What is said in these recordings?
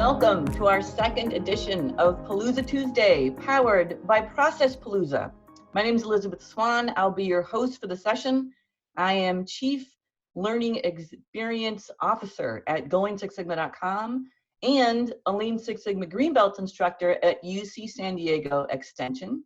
Welcome to our second edition of Palooza Tuesday, powered by Process Palooza. My name is Elizabeth Swan. I'll be your host for the session. I am Chief Learning Experience Officer at GoingSixSigma.com and a Lean Six Sigma Green Belt instructor at UC San Diego Extension.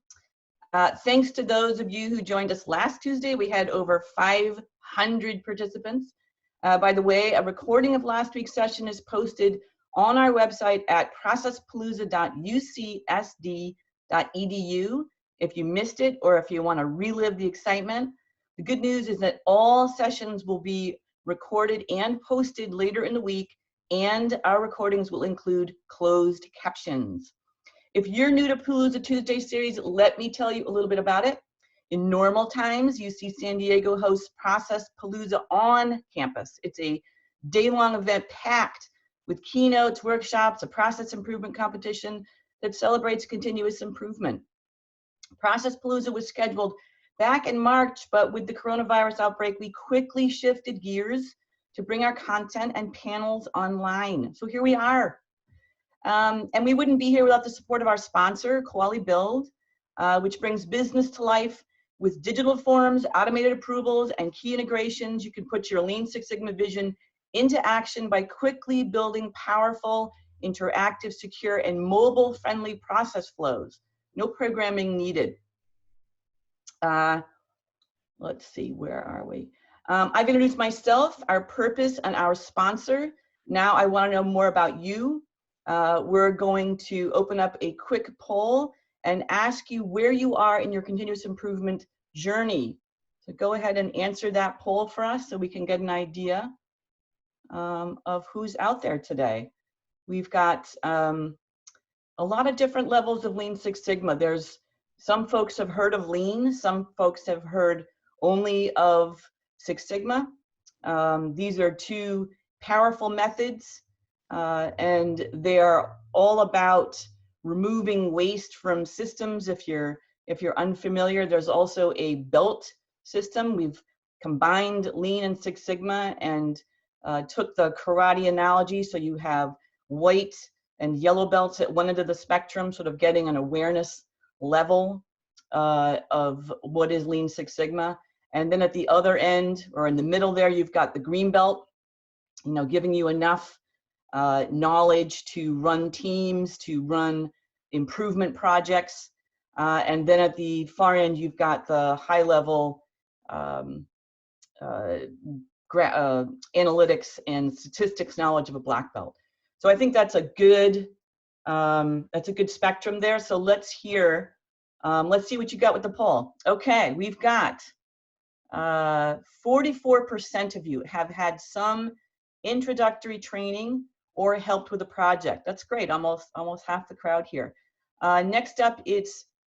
Thanks to those of you who joined us last Tuesday. We had over 500 participants. By the way, a recording of last week's session is posted on our website at processpalooza.ucsd.edu. If you missed it or if you want to relive the excitement, the good news is that all sessions will be recorded and posted later in the week, and our recordings will include closed captions. If you're new to Palooza Tuesday series, let me tell you a little bit about it. In normal times, UC San Diego hosts Process Palooza on campus. It's a day-long event packed with keynotes, workshops, a process improvement competition that celebrates continuous improvement. Process Palooza was scheduled back in March, but with the coronavirus outbreak, we quickly shifted gears to bring our content and panels online. So here we are. And we wouldn't be here without the support of our sponsor, Quali Build, which brings business to life with digital forms, automated approvals, and key integrations. You can put your Lean Six Sigma vision into action by quickly building powerful, interactive, secure, and mobile-friendly process flows. No programming needed. Let's see, where are we? I've introduced myself, our purpose, and our sponsor. Now I want to know more about you. We're going to open up a quick poll and ask you where you are in your continuous improvement journey. So go ahead and answer that poll for us so we can get an idea of who's out there today. We've got a lot of different levels of Lean Six Sigma. There's some folks have heard of Lean, some folks have heard only of Six Sigma. These are two powerful methods, and they are all about removing waste from systems. If you're unfamiliar, there's also a belt system. We've combined Lean and Six Sigma and took the karate analogy, so you have white and yellow belts at one end of the spectrum, sort of getting an awareness level of what is Lean Six Sigma. And then at the other end, or in the middle there, you've got the green belt, giving you enough knowledge to run teams, to run improvement projects. And then at the far end, you've got the high level analytics and statistics knowledge of a black belt. So I think that's a good spectrum there. So let's see what you got with the poll. Okay, we've got 44% of you have had some introductory training or helped with a project. That's great, almost half the crowd here. Next up,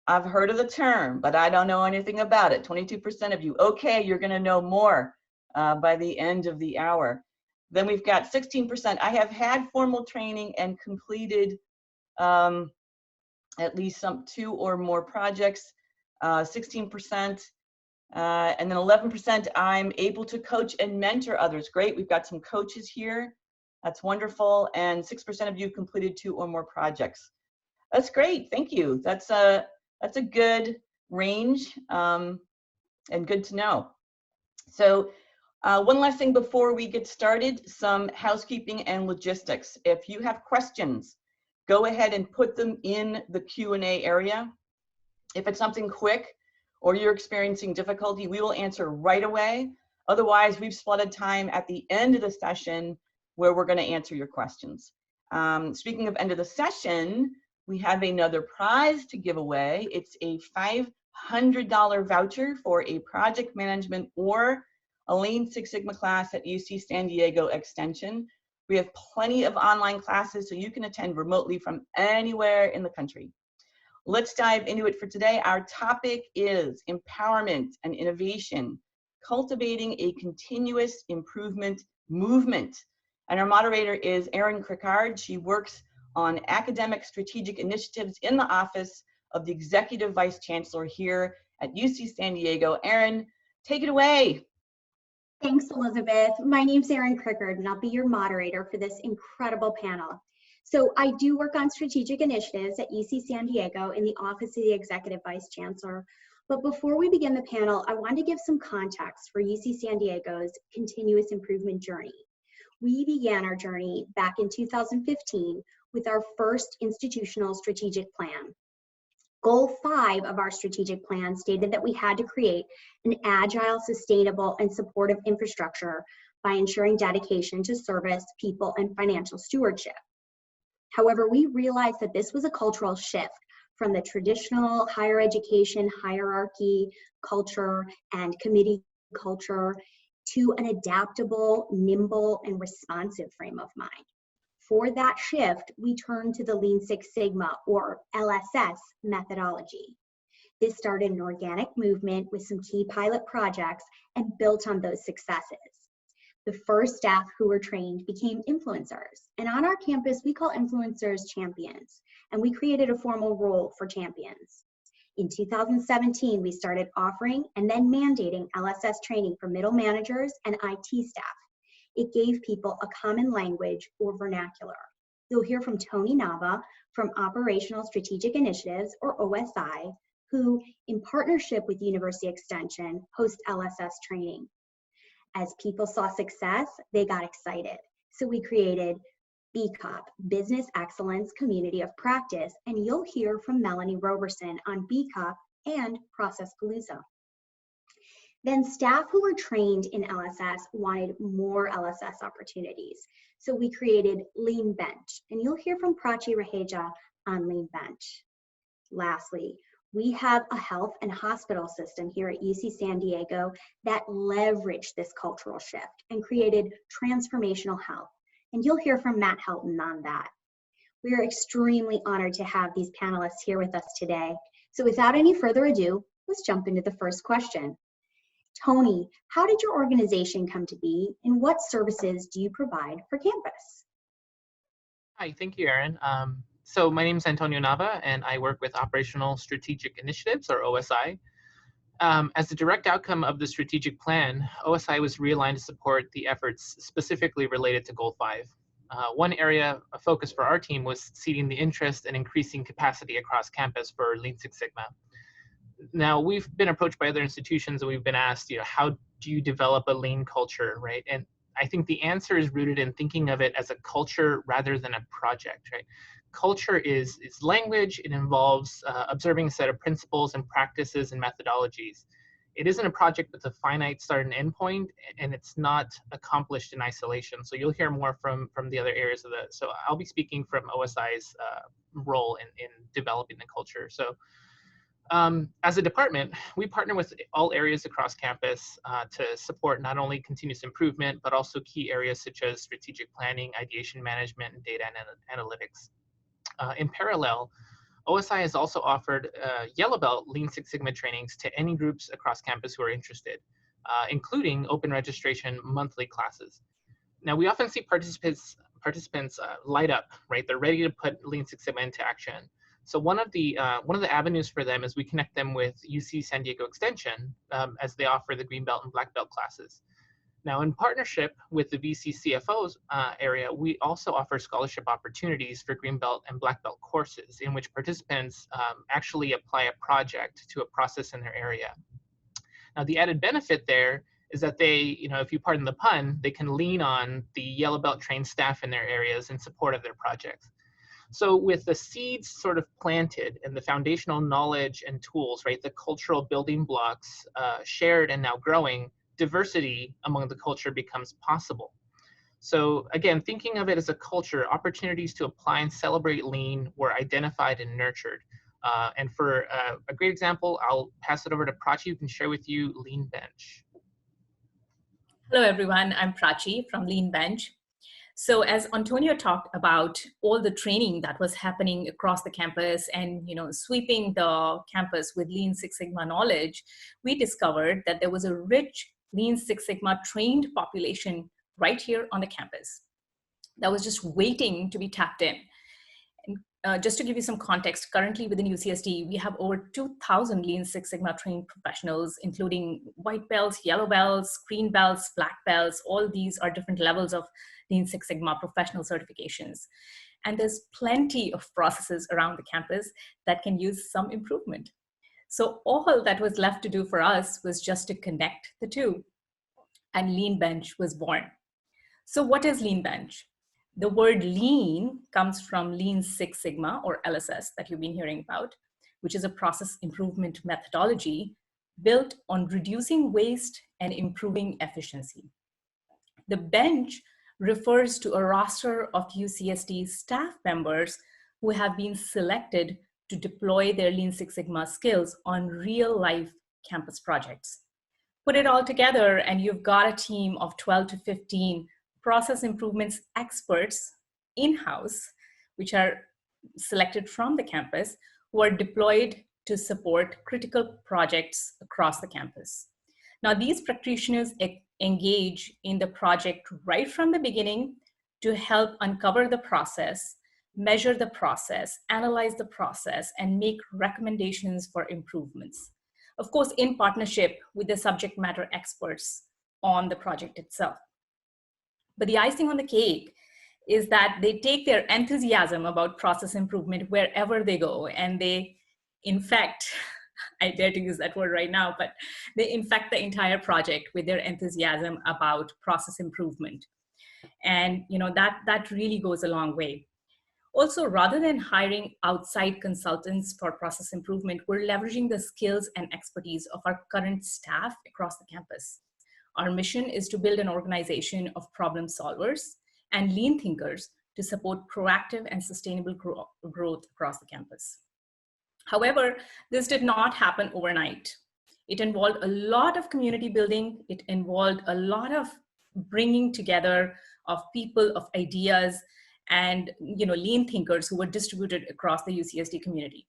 I've heard of the term, but I don't know anything about it. 22% of you. Okay, you're gonna know more by the end of the hour. Then we've got 16%. I have had formal training and completed at least two or more projects, 16%. And then 11%, I'm able to coach and mentor others. Great, we've got some coaches here. That's wonderful. And 6% of you completed 2 or more projects. That's great, thank you. That's a good range and good to know. So one last thing before we get started, some housekeeping and logistics. If you have questions, go ahead and put them in the Q&A area. If it's something quick or you're experiencing difficulty, we will answer right away. Otherwise, we've slotted time at the end of the session where we're going to answer your questions. Speaking of end of the session, we have another prize to give away. It's a $500 voucher for a project management or a Lean Six Sigma class at UC San Diego Extension. We have plenty of online classes, so you can attend remotely from anywhere in the country. Let's dive into it for today. Our topic is empowerment and innovation, cultivating a continuous improvement movement. And our moderator is Erin Crickard. She works on academic strategic initiatives in the office of the Executive Vice Chancellor here at UC San Diego. Erin, take it away. Thanks, Elizabeth. My name's Erin Crickard, and I'll be your moderator for this incredible panel. So I do work on strategic initiatives at UC San Diego in the Office of the Executive Vice Chancellor. But before we begin the panel, I want to give some context for UC San Diego's continuous improvement journey. We began our journey back in 2015 with our first institutional strategic plan. Goal 5 of our strategic plan stated that we had to create an agile, sustainable, and supportive infrastructure by ensuring dedication to service, people, and financial stewardship. However, we realized that this was a cultural shift from the traditional higher education hierarchy, culture, and committee culture to an adaptable, nimble, and responsive frame of mind. For that shift, we turned to the Lean Six Sigma, or LSS, methodology. This started an organic movement with some key pilot projects and built on those successes. The first staff who were trained became influencers. And on our campus, we call influencers champions. And we created a formal role for champions. In 2017, we started offering and then mandating LSS training for middle managers and IT staff. It gave people a common language or vernacular. You'll hear from Tony Nava from Operational Strategic Initiatives, or OSI, who, in partnership with University Extension, host LSS training. As people saw success, they got excited. So we created BCOP, Business Excellence Community of Practice, and you'll hear from Melanie Roberson on BCOP and Process Palooza. Then staff who were trained in LSS wanted more LSS opportunities. So we created Leanbench, and you'll hear from Prachi Raheja on Leanbench. Lastly, we have a health and hospital system here at UC San Diego that leveraged this cultural shift and created Transformational Health. And you'll hear from Matt Helton on that. We are extremely honored to have these panelists here with us today. So without any further ado, let's jump into the first question. Tony, how did your organization come to be, and what services do you provide for campus? Hi, thank you, Erin. So my name is Antonio Nava, and I work with Operational Strategic Initiatives, or OSI. As a direct outcome of the strategic plan, OSI was realigned to support the efforts specifically related to Goal 5. One area of focus for our team was seeding the interest and increasing capacity across campus for Lean Six Sigma. Now, we've been approached by other institutions and we've been asked, how do you develop a lean culture, right? And I think the answer is rooted in thinking of it as a culture rather than a project, right? Culture is language. It involves observing a set of principles and practices and methodologies. It isn't a project with a finite start and end point, and it's not accomplished in isolation. So you'll hear more from the other areas of that. So I'll be speaking from OSI's role in developing the culture. So as a department, we partner with all areas across campus to support not only continuous improvement, but also key areas such as strategic planning, ideation management, and data analytics. In parallel, OSI has also offered Yellow Belt Lean Six Sigma trainings to any groups across campus who are interested, including open registration monthly classes. Now, we often see participants light up, right? They're ready to put Lean Six Sigma into action. So one of the avenues for them is we connect them with UC San Diego Extension as they offer the Green Belt and Black Belt classes. Now, in partnership with the VC CFOs area, we also offer scholarship opportunities for Green Belt and Black Belt courses in which participants actually apply a project to a process in their area. Now, the added benefit there is that they, if you pardon the pun, they can lean on the Yellow Belt trained staff in their areas in support of their projects. So with the seeds sort of planted and the foundational knowledge and tools, right, the cultural building blocks shared and now growing, diversity among the culture becomes possible. So again, thinking of it as a culture, opportunities to apply and celebrate lean were identified and nurtured. And for a great example, I'll pass it over to Prachi, who can share with you Leanbench. Hello, everyone. I'm Prachi from Leanbench. So as Antonio talked about all the training that was happening across the campus and sweeping the campus with Lean Six Sigma knowledge, we discovered that there was a rich Lean Six Sigma trained population right here on the campus that was just waiting to be tapped in. And just to give you some context, currently within UCSD, we have over 2,000 Lean Six Sigma trained professionals, including white belts, yellow belts, green belts, black belts. All these are different levels of Lean Six Sigma professional certifications. And there's plenty of processes around the campus that can use some improvement. So all that was left to do for us was just to connect the two. And Leanbench was born. So what is Leanbench? The word lean comes from Lean Six Sigma, or LSS, that you've been hearing about, which is a process improvement methodology built on reducing waste and improving efficiency. The bench refers to a roster of UCSD staff members who have been selected to deploy their Lean Six Sigma skills on real-life campus projects. Put it all together and you've got a team of 12 to 15 process improvements experts in-house, which are selected from the campus, who are deployed to support critical projects across the campus. Now, these practitioners engage in the project right from the beginning to help uncover the process, measure the process, analyze the process, and make recommendations for improvements. Of course, in partnership with the subject matter experts on the project itself. But the icing on the cake is that they take their enthusiasm about process improvement wherever they go, and they infect, I dare to use that word right now, but they infect the entire project with their enthusiasm about process improvement. And that really goes a long way. Also, rather than hiring outside consultants for process improvement, we're leveraging the skills and expertise of our current staff across the campus. Our mission is to build an organization of problem solvers and lean thinkers to support proactive and sustainable growth across the campus. However, this did not happen overnight. It involved a lot of community building. It involved a lot of bringing together of people, of ideas, and lean thinkers who were distributed across the UCSD community.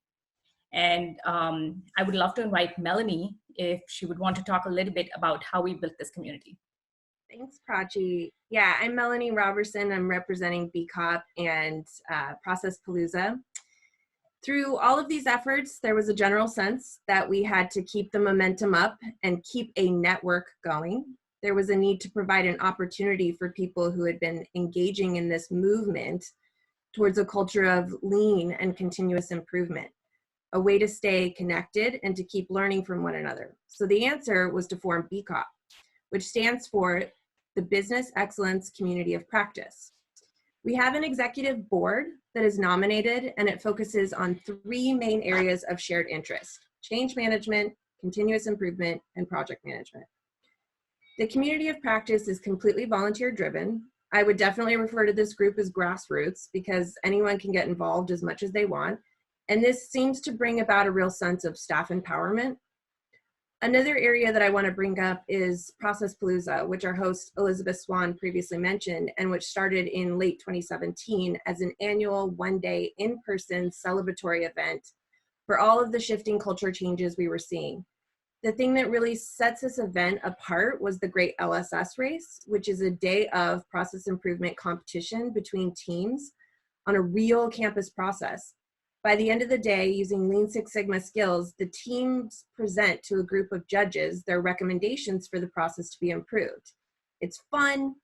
And I would love to invite Melanie if she would want to talk a little bit about how we built this community. Thanks, Prachi. Yeah, I'm Melanie Robertson. I'm representing BCOP and Process Palooza. Through all of these efforts, there was a general sense that we had to keep the momentum up and keep a network going. There was a need to provide an opportunity for people who had been engaging in this movement towards a culture of lean and continuous improvement, a way to stay connected and to keep learning from one another. So the answer was to form BCOP, which stands for the Business Excellence Community of Practice. We have an executive board that is nominated, and it focuses on 3 main areas of shared interest: change management, continuous improvement, and project management. The community of practice is completely volunteer driven. I would definitely refer to this group as grassroots because anyone can get involved as much as they want. And this seems to bring about a real sense of staff empowerment. Another area that I want to bring up is Process Palooza, which our host Elizabeth Swan previously mentioned, and which started in late 2017 as an annual one-day in-person celebratory event for all of the shifting culture changes we were seeing. The thing that really sets this event apart was the Great LSS Race, which is a day of process improvement competition between teams on a real campus process. By the end of the day, using Lean Six Sigma skills, the teams present to a group of judges their recommendations for the process to be improved. It's fun,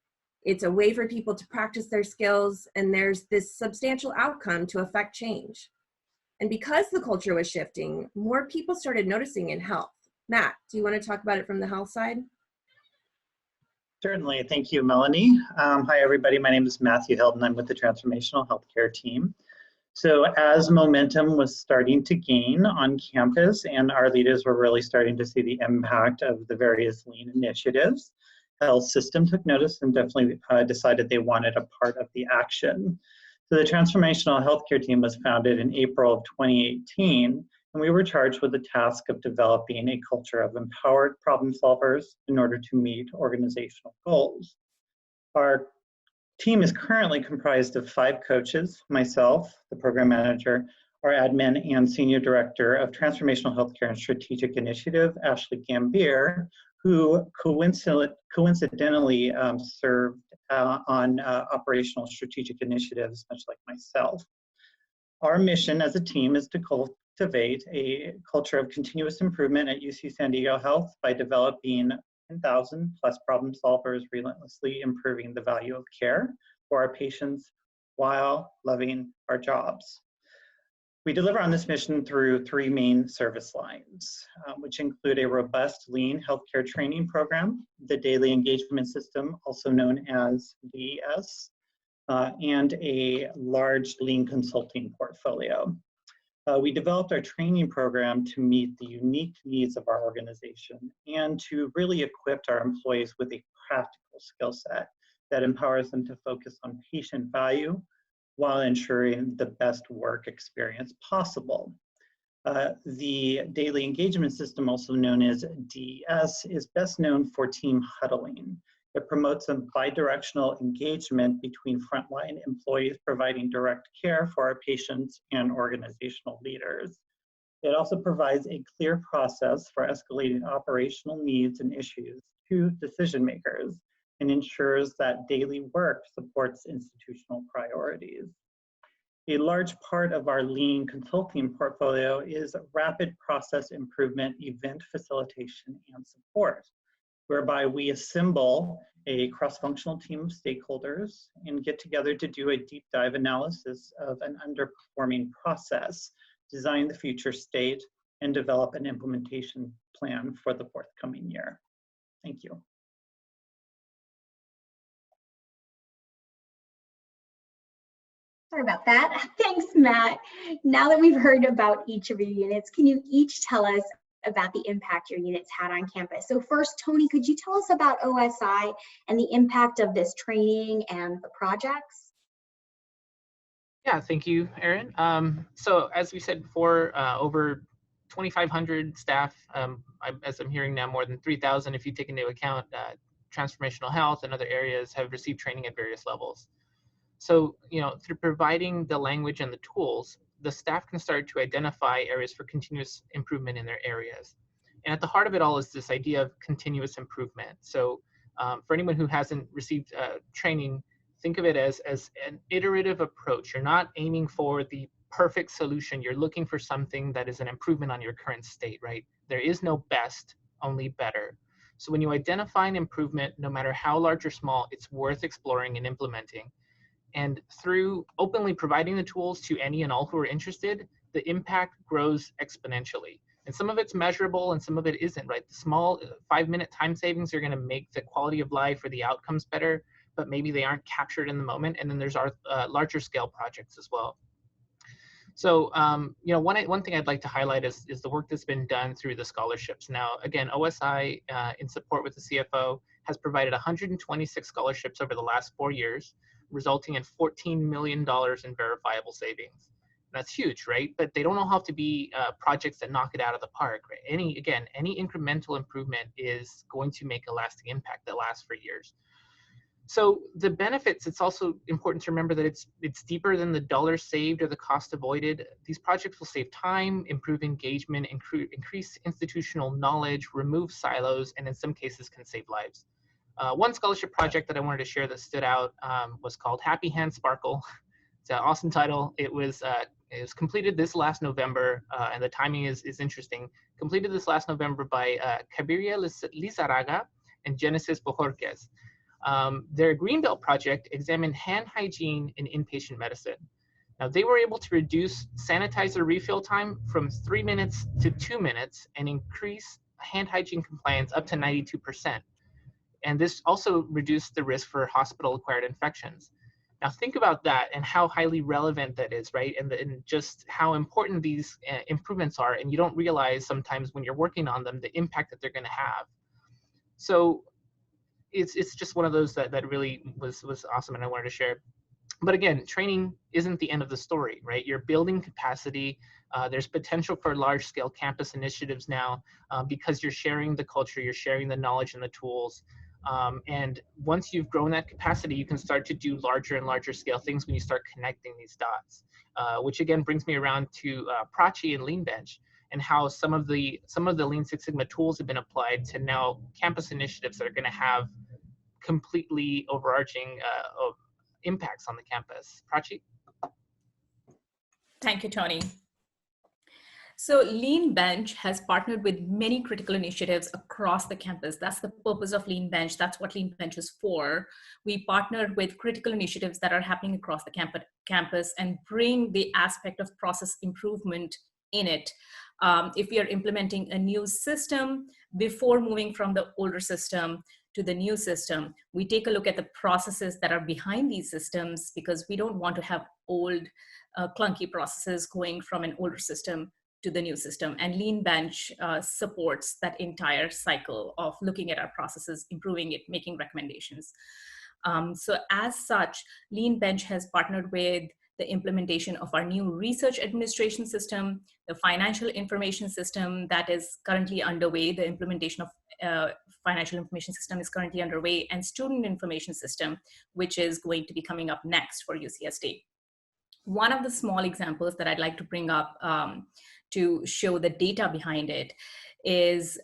it's a way for people to practice their skills, and there's this substantial outcome to affect change. And because the culture was shifting, more people started noticing in health. Matt, do you want to talk about it from the health side? Certainly. Thank you, Melanie. Hi, everybody. My name is Matthew Hilton. I'm with the Transformational Healthcare team. So as momentum was starting to gain on campus and our leaders were really starting to see the impact of the various lean initiatives, health system took notice and definitely decided they wanted a part of the action. So the Transformational Healthcare team was founded in April of 2018. And we were charged with the task of developing a culture of empowered problem solvers in order to meet organizational goals. Our team is currently comprised of 5 coaches, myself, the program manager, our admin and senior director of Transformational Healthcare and Strategic Initiative, Ashley Gambier, who coincidentally served on operational strategic initiatives, much like myself. Our mission as a team is to cultivate a culture of continuous improvement at UC San Diego Health by developing 10,000 plus problem solvers, relentlessly improving the value of care for our patients, while loving our jobs. We deliver on this mission through three main service lines, which include a robust lean healthcare training program, the daily engagement system, also known as DES, and a large lean consulting portfolio. We developed our training program to meet the unique needs of our organization and to really equip our employees with a practical skill set that empowers them to focus on patient value while ensuring the best work experience possible. The daily engagement system, also known as DES, is best known for team huddling. It promotes a bidirectional engagement between frontline employees providing direct care for our patients and organizational leaders. It also provides a clear process for escalating operational needs and issues to decision makers and ensures that daily work supports institutional priorities. A large part of our lean consulting portfolio is rapid process improvement, event facilitation, and support, whereby we assemble a cross-functional team of stakeholders and get together to do a deep dive analysis of an underperforming process, design the future state, and develop an implementation plan for the forthcoming year. Thank you. Sorry about that. Thanks, Matt. Now that we've heard about each of your units, can you each tell us about the impact your units had on campus? So first, Tony, could you tell us about OSI and the impact of this training and the projects? Yeah, thank you, Erin. So as we said before, over 2,500 staff, as I'm hearing now, more than 3,000 if you take into account transformational health and other areas have received training at various levels. So, through providing the language and the tools, the staff can start to identify areas for continuous improvement in their areas. And at the heart of it all is this idea of continuous improvement. So for anyone who hasn't received training, think of it as an iterative approach. You're not aiming for the perfect solution. You're looking for something that is an improvement on your current state, right? There is no best, only better. So when you identify an improvement, no matter how large or small, it's worth exploring and implementing. And through openly providing the tools to any and all who are interested, the impact grows exponentially. And some of it's measurable and some of it isn't, right? The small 5-minute time savings are going to make the quality of life or the outcomes better, but maybe they aren't captured in the moment. And then there's our larger scale projects as well. So, one thing I'd like to highlight is the work that's been done through the scholarships. Now, again, OSI, in support with the CFO, has provided 126 scholarships over the last 4 years, resulting in $14 million in verifiable savings. That's huge, right? But they don't all have to be projects that knock it out of the park, right? Any incremental improvement is going to make a lasting impact that lasts for years. So the benefits, it's also important to remember that it's deeper than the dollars saved or the cost avoided. These projects will save time, improve engagement, increase institutional knowledge, remove silos, and in some cases can save lives. One scholarship project that I wanted to share that stood out was called Happy Hand Sparkle. It's an awesome title. It was completed this last November, and the timing is interesting. Completed this last November by Cabiria Lizarraga and Genesis Bojorquez. Their Greenbelt project examined hand hygiene in inpatient medicine. Now, they were able to reduce sanitizer refill time from 3 minutes to 2 minutes and increase hand hygiene compliance up to 92%. And this also reduced the risk for hospital-acquired infections. Now, think about that and how highly relevant that is, right? And just how important these improvements are. And you don't realize sometimes when you're working on them, the impact that they're going to have. So it's just one of those that really was awesome and I wanted to share. But again, training isn't the end of the story, right? You're building capacity. There's potential for large-scale campus initiatives now because you're sharing the culture, you're sharing the knowledge and the tools. And once you've grown that capacity, you can start to do larger and larger scale things when you start connecting these dots, which again brings me around to Prachi and Leanbench and how some of the Lean Six Sigma tools have been applied to now campus initiatives that are going to have completely overarching impacts on the campus. Prachi? Thank you, Tony. So Leanbench has partnered with many critical initiatives across the campus. That's the purpose of Leanbench. That's what Leanbench is for. We partnered with critical initiatives that are happening across the campus and bring the aspect of process improvement in it. If we are implementing a new system, before moving from the older system to the new system, we take a look at the processes that are behind these systems, because we don't want to have old, clunky processes going from an older system to the new system. And Leanbench supports that entire cycle of looking at our processes, improving it, making recommendations. So as such, Leanbench has partnered with the implementation of our new research administration system, the financial information system that is currently underway. The implementation of financial information system is currently underway, and student information system, which is going to be coming up next for UCSD. One of the small examples that I'd like to bring up to show the data behind it is,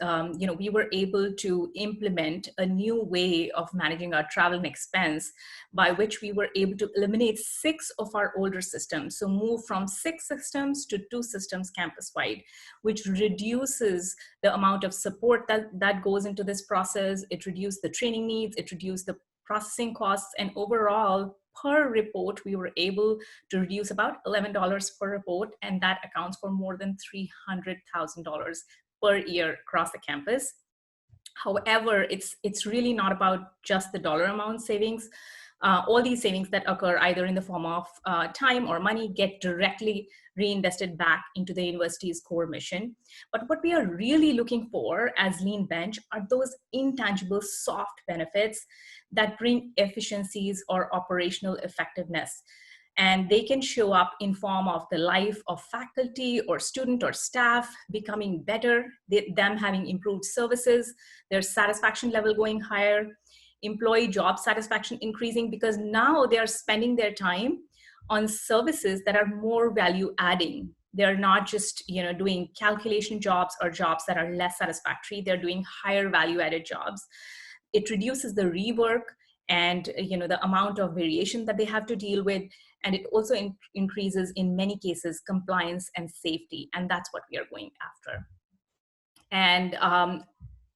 we were able to implement a new way of managing our travel and expense, by which we were able to eliminate 6 of our older systems. So move from 6 systems to 2 systems campus-wide, which reduces the amount of support that goes into this process. It reduced the training needs, it reduced the processing costs, and overall, per report, we were able to reduce about $11 per report, and that accounts for more than $300,000 per year across the campus. However, it's really not about just the dollar amount savings. All these savings that occur either in the form of time or money get directly reinvested back into the university's core mission. But what we are really looking for as Leanbench are those intangible soft benefits that bring efficiencies or operational effectiveness. And they can show up in form of the life of faculty or student or staff becoming better, them having improved services, their satisfaction level going higher, employee job satisfaction increasing, because now they are spending their time on services that are more value adding. They're not just doing calculation jobs or jobs that are less satisfactory. They're doing higher value added jobs. It reduces the rework and the amount of variation that they have to deal with, and it also increases in many cases compliance and safety, and that's what we are going after. And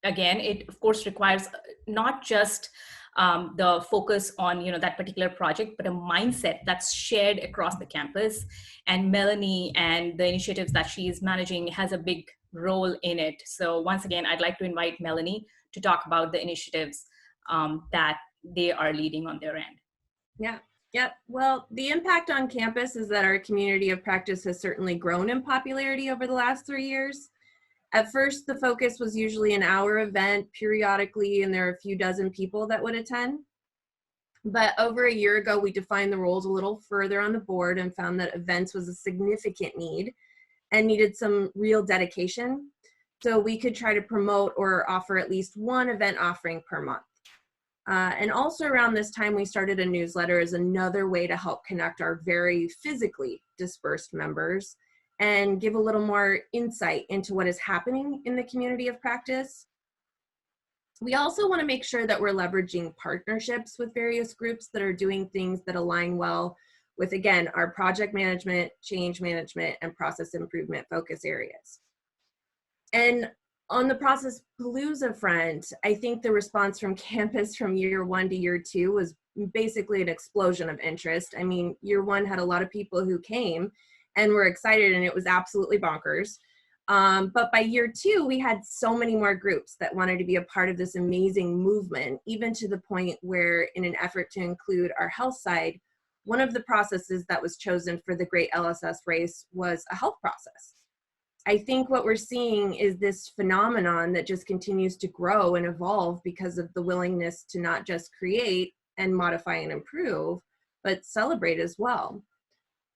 again, it of course requires not just the focus on that particular project, but a mindset that's shared across the campus. And Melanie and the initiatives that she is managing has a big role in it. So once again, I'd like to invite Melanie to talk about the initiatives that they are leading on their end. Yeah. Well, the impact on campus is that our community of practice has certainly grown in popularity over the last 3 years. At first, the focus was usually an hour event periodically, and there are a few dozen people that would attend. But over a year ago, we defined the roles a little further on the board and found that events was a significant need and needed some real dedication. So we could try to promote or offer at least one event offering per month. And also around this time, we started a newsletter as another way to help connect our very physically dispersed members and give a little more insight into what is happening in the community of practice. We also want to make sure that we're leveraging partnerships with various groups that are doing things that align well with, again, our project management, change management, and process improvement focus areas. And on the process Palooza front, I think the response from campus from year 1 to year 2 was basically an explosion of interest. I mean, year 1 had a lot of people who came and were excited, and it was absolutely bonkers. But by year 2, we had so many more groups that wanted to be a part of this amazing movement, even to the point where, in an effort to include our health side, one of the processes that was chosen for the Great LSS Race was a health process. I think what we're seeing is this phenomenon that just continues to grow and evolve because of the willingness to not just create and modify and improve, but celebrate as well.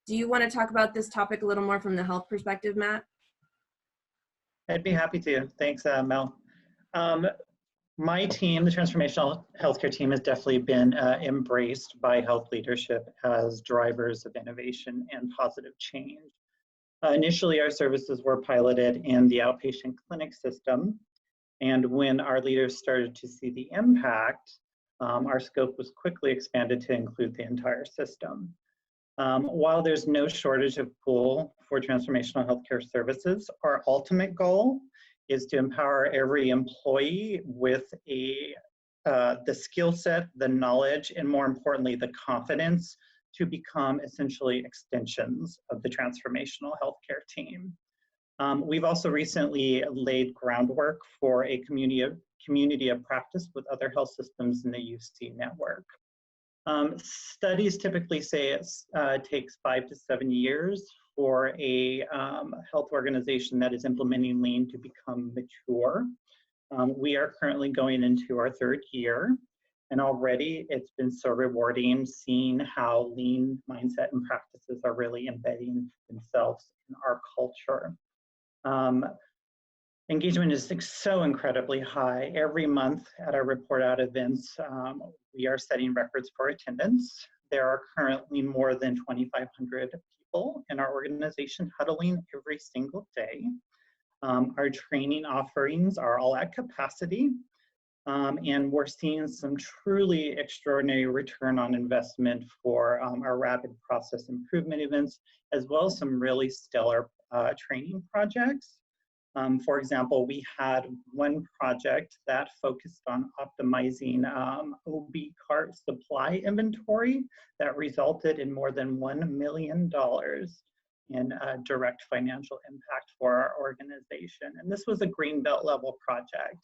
Do you want to talk about this topic a little more from the health perspective, Matt? I'd be happy to. Thanks, Mel. My team, the Transformational Healthcare team, has definitely been embraced by health leadership as drivers of innovation and positive change. Initially, our services were piloted in the outpatient clinic system, and when our leaders started to see the impact, our scope was quickly expanded to include the entire system. While there's no shortage of pool for transformational healthcare services, our ultimate goal is to empower every employee with the skill set, the knowledge, and more importantly, the confidence to become essentially extensions of the transformational healthcare team. We've also recently laid groundwork for a community of practice with other health systems in the UC network. Studies typically say it takes 5 to 7 years for a health organization that is implementing Lean to become mature. We are currently going into our 3rd year, and already it's been so rewarding seeing how Lean mindset and practices are really embedding themselves in our culture. Engagement is so incredibly high. Every month at our report out events, we are setting records for attendance. There are currently more than 2,500 people in our organization huddling every single day. Our training offerings are all at capacity, and we're seeing some truly extraordinary return on investment for our rapid process improvement events, as well as some really stellar training projects. For example, we had one project that focused on optimizing OB cart supply inventory that resulted in more than $1 million in direct financial impact for our organization. And this was a Greenbelt level project.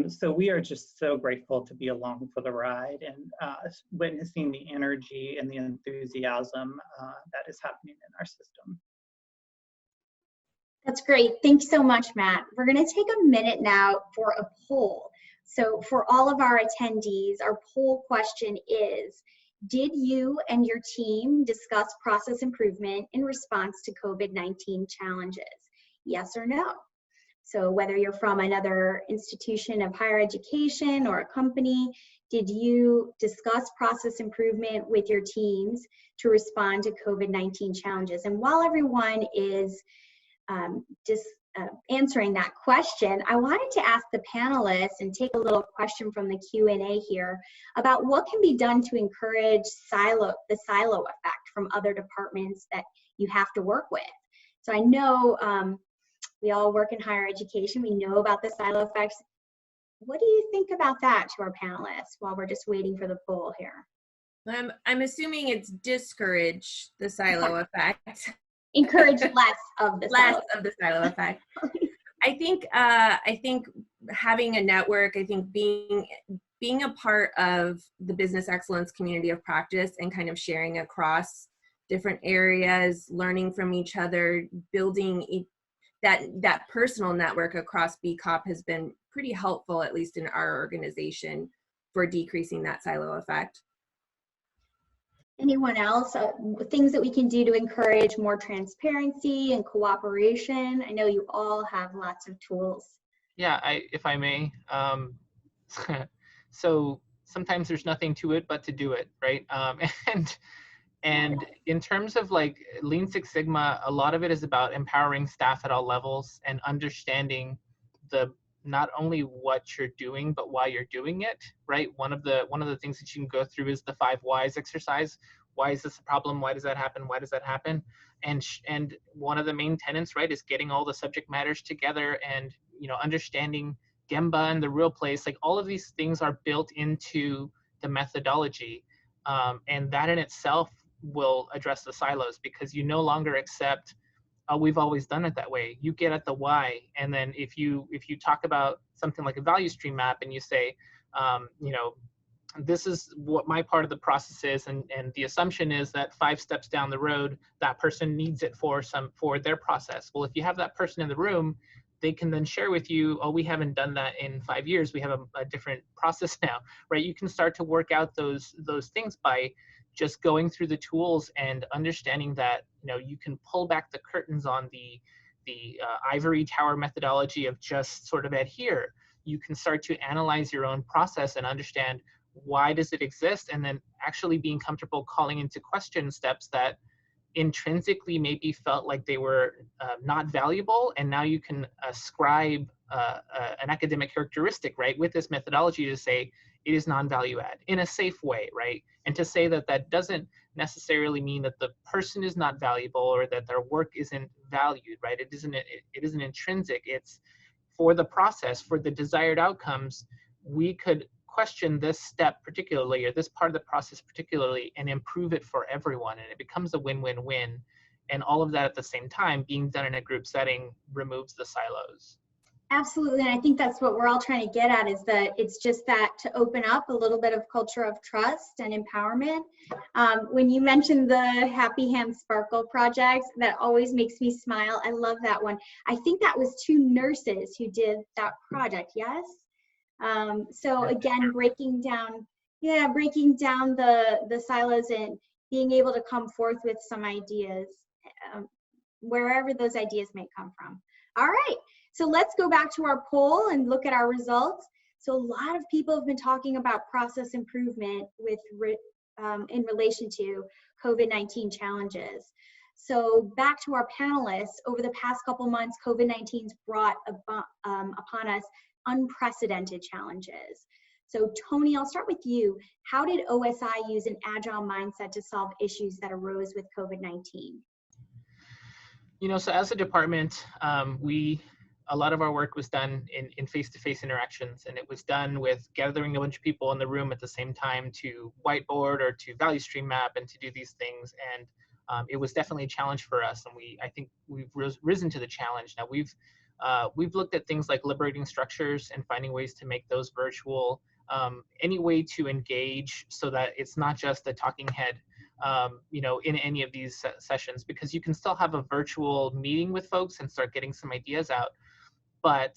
So we are just so grateful to be along for the ride and witnessing the energy and the enthusiasm that is happening in our system. That's great. Thanks so much, Matt. We're going to take a minute now for a poll. So for all of our attendees, our poll question is, did you and your team discuss process improvement in response to COVID-19 challenges? Yes or no? So whether you're from another institution of higher education or a company, did you discuss process improvement with your teams to respond to COVID-19 challenges? And while everyone is answering that question, I wanted to ask the panelists and take a little question from the Q&A here about what can be done to encourage the silo effect from other departments that you have to work with. So I know we all work in higher education. We know about the silo effects. What do you think about that to our panelists while we're just waiting for the poll here? I'm assuming it's discourage the silo effect. Encourage less of the silo effect. I think having a network, I think being a part of the business excellence community of practice and kind of sharing across different areas, learning from each other, building that personal network across BCOP has been pretty helpful, at least in our organization, for decreasing that silo effect. Anyone else? Things that we can do to encourage more transparency and cooperation? I know you all have lots of tools. Yeah, if I may. So sometimes there's nothing to it but to do it, right? And in terms of like Lean Six Sigma, a lot of it is about empowering staff at all levels and understanding not only what you're doing, but why you're doing it, right? One of the things that you can go through is the 5 whys exercise. Why is this a problem? Why does that happen? Why does that happen? And one of the main tenets, right, is getting all the subject matters together and, understanding Gemba and the real place. Like all of these things are built into the methodology. And that in itself will address the silos, because you no longer accept, we've always done it that way. You get at the why, and then if you talk about something like a value stream map and you say, this is what my part of the process is, and the assumption is that 5 steps down the road, that person needs it for their process. Well, if you have that person in the room, they can then share with you, oh, we haven't done that in 5 years. We have a different process now, right? You can start to work out those things by just going through the tools and understanding that you can pull back the curtains on the ivory tower methodology of just sort of adhere. You can start to analyze your own process and understand why does it exist, and then actually being comfortable calling into question steps that intrinsically maybe felt like they were not valuable, and now you can ascribe an academic characteristic, right, with this methodology to say, it is non-value add in a safe way, right? And to say that that doesn't necessarily mean that the person is not valuable or that their work isn't valued, right? It isn't intrinsic. It's for the process, for the desired outcomes. We could question this step particularly, or this part of the process particularly, and improve it for everyone, and it becomes a win-win-win. And all of that at the same time being done in a group setting removes the silos. Absolutely, and I think that's what we're all trying to get at, is that it's just that to open up a little bit of culture of trust and empowerment. When you mentioned the Happy Hand Sparkle project, that always makes me smile. I love that one. I think that was 2 nurses who did that project, yes? So again, breaking down the silos and being able to come forth with some ideas, wherever those ideas may come from. All right. So let's go back to our poll and look at our results. So a lot of people have been talking about process improvement in relation to COVID-19 challenges. So back to our panelists, over the past couple months, COVID-19's brought upon us unprecedented challenges. So Tony, I'll start with you. How did OSI use an agile mindset to solve issues that arose with COVID-19? So as a department, a lot of our work was done in face-to-face interactions, and it was done with gathering a bunch of people in the room at the same time to whiteboard or to value stream map and to do these things. And it was definitely a challenge for us, and I think we've risen to the challenge. Now we've looked at things like liberating structures and finding ways to make those virtual, any way to engage so that it's not just a talking head in any of these sessions, because you can still have a virtual meeting with folks and start getting some ideas out. But,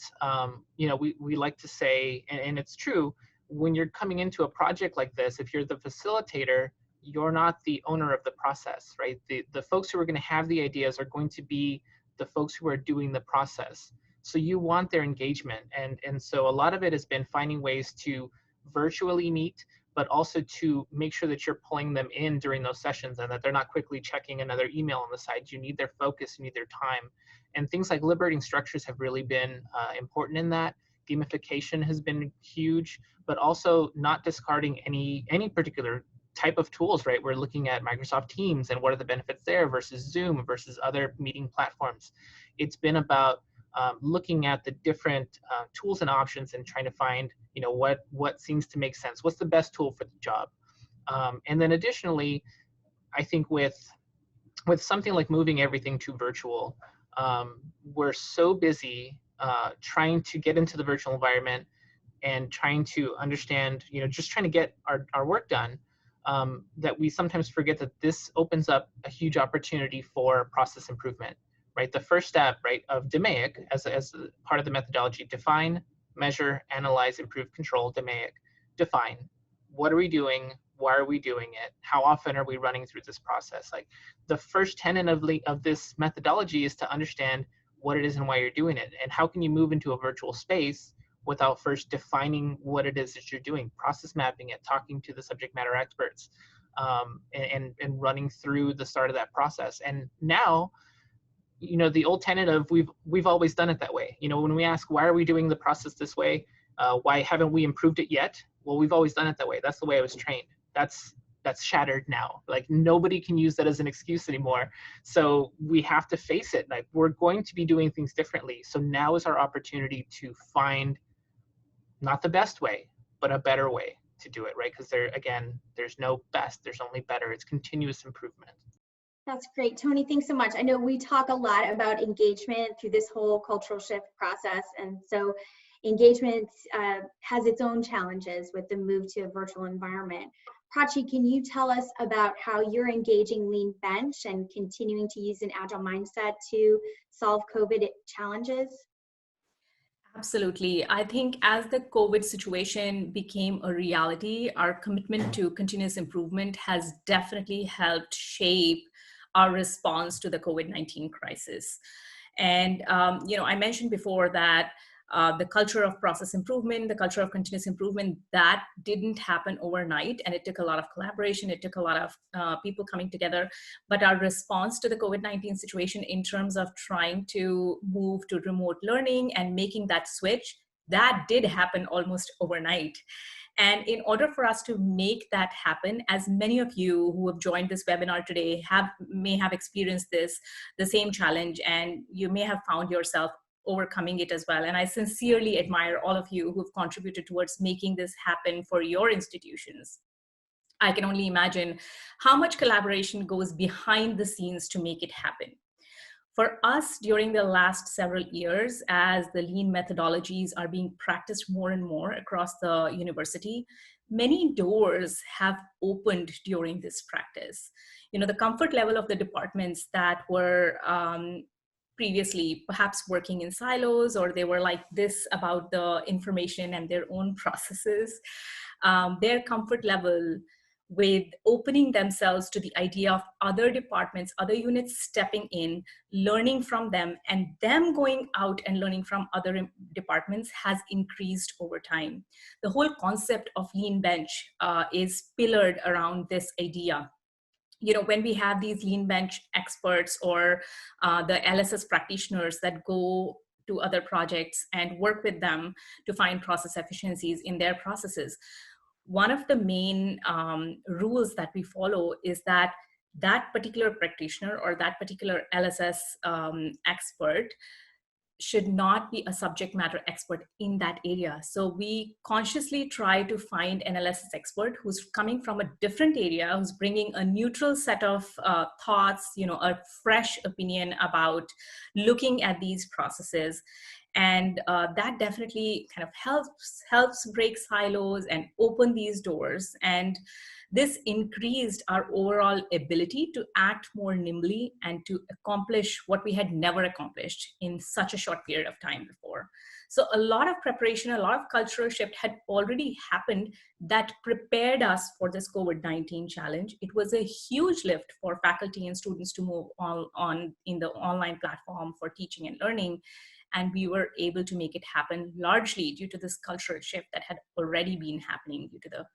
we like to say, and it's true, when you're coming into a project like this, if you're the facilitator, you're not the owner of the process, right? The folks who are going to have the ideas are going to be the folks who are doing the process. So you want their engagement. And so a lot of it has been finding ways to virtually meet, but also to make sure that you're pulling them in during those sessions and that they're not quickly checking another email on the side. You need their focus, you need their time. And things like liberating structures have really been important in that. Gamification has been huge, but also not discarding any particular type of tools, right? We're looking at Microsoft Teams and what are the benefits there versus Zoom versus other meeting platforms. It's been about looking at the different tools and options and trying to find, what seems to make sense. What's the best tool for the job? And then additionally, I think with something like moving everything to virtual, we're so busy trying to get into the virtual environment and trying to understand, just trying to get our work done, that we sometimes forget that this opens up a huge opportunity for process improvement, right? The first step, right, of DMAIC as part of the methodology: define, measure, analyze, improve, control. DMAIC, define. What are we doing? Why are we doing it? How often are we running through this process? Like, the first tenet of this methodology is to understand what it is and why you're doing it. And how can you move into a virtual space without first defining what it is that you're doing, process mapping it, talking to the subject matter experts, and running through the start of that process. And now, the old tenet of we've always done it that way. When we ask, why are we doing the process this way? Why haven't we improved it yet? Well, we've always done it that way. That's the way I was trained. That's shattered now. Like, nobody can use that as an excuse anymore. So we have to face it. Like, we're going to be doing things differently. So now is our opportunity to find not the best way, but a better way to do it, right? Because there's no best, there's only better. It's continuous improvement. That's great. Tony, thanks so much. I know we talk a lot about engagement through this whole cultural shift process. And so engagement has its own challenges with the move to a virtual environment. Prachi, can you tell us about how you're engaging Leanbench and continuing to use an agile mindset to solve COVID challenges? Absolutely. I think as the COVID situation became a reality, our commitment to continuous improvement has definitely helped shape our response to the COVID-19 crisis. And, I mentioned before that the culture of process improvement, the culture of continuous improvement, that didn't happen overnight. And it took a lot of collaboration. It took a lot of people coming together. But our response to the COVID-19 situation in terms of trying to move to remote learning and making that switch, that did happen almost overnight. And in order for us to make that happen, as many of you who have joined this webinar today may have experienced the same challenge, and you may have found yourself overcoming it as well. And I sincerely admire all of you who've contributed towards making this happen for your institutions. I can only imagine how much collaboration goes behind the scenes to make it happen. For us, during the last several years, as the lean methodologies are being practiced more and more across the university, many doors have opened during this practice. You know, the comfort level of the departments that were previously perhaps working in silos, or they were like this about the information and their own processes, their comfort level with opening themselves to the idea of other departments, other units stepping in, learning from them, and them going out and learning from other departments has increased over time. The whole concept of Leanbench is pillared around this idea. You know, when we have these Leanbench experts or the LSS practitioners that go to other projects and work with them to find process efficiencies in their processes, one of the main rules that we follow is that that particular practitioner or that particular LSS expert should not be a subject matter expert in that area. So we consciously try to find an LSS expert who's coming from a different area, who's bringing a neutral set of thoughts, you know, a fresh opinion about looking at these processes. And that definitely kind of helps break silos and open these doors. And this increased our overall ability to act more nimbly and to accomplish what we had never accomplished in such a short period of time before. So a lot of preparation, a lot of cultural shift had already happened that prepared us for this COVID-19 challenge. It was a huge lift for faculty and students to move on in the online platform for teaching and learning. And we were able to make it happen largely due to this cultural shift that had already been happening due to the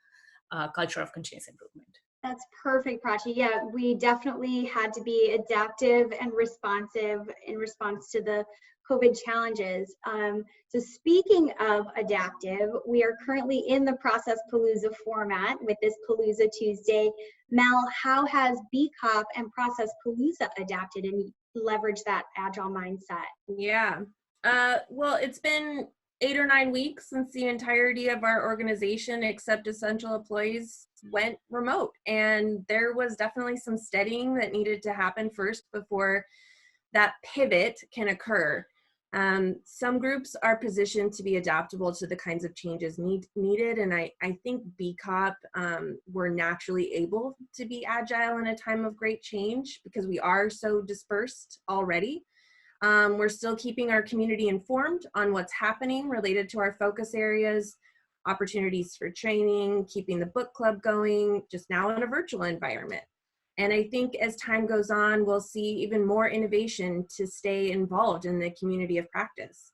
culture of continuous improvement. That's perfect, Prachi. Yeah, we definitely had to be adaptive and responsive in response to the COVID challenges. So speaking of adaptive, we are currently in the Process Palooza format with this Palooza Tuesday. Mel, how has BCOP and Process Palooza adapted and leveraged that agile mindset? Yeah. Well, it's been 8 or 9 weeks since the entirety of our organization, except essential employees, went remote. And there was definitely some steadying that needed to happen first before that pivot can occur. Some groups are positioned to be adaptable to the kinds of changes needed. And I think BCOP were naturally able to be agile in a time of great change because we are so dispersed already. We're still keeping our community informed on what's happening related to our focus areas, opportunities for training, keeping the book club going, just now in a virtual environment. And I think as time goes on, we'll see even more innovation to stay involved in the community of practice.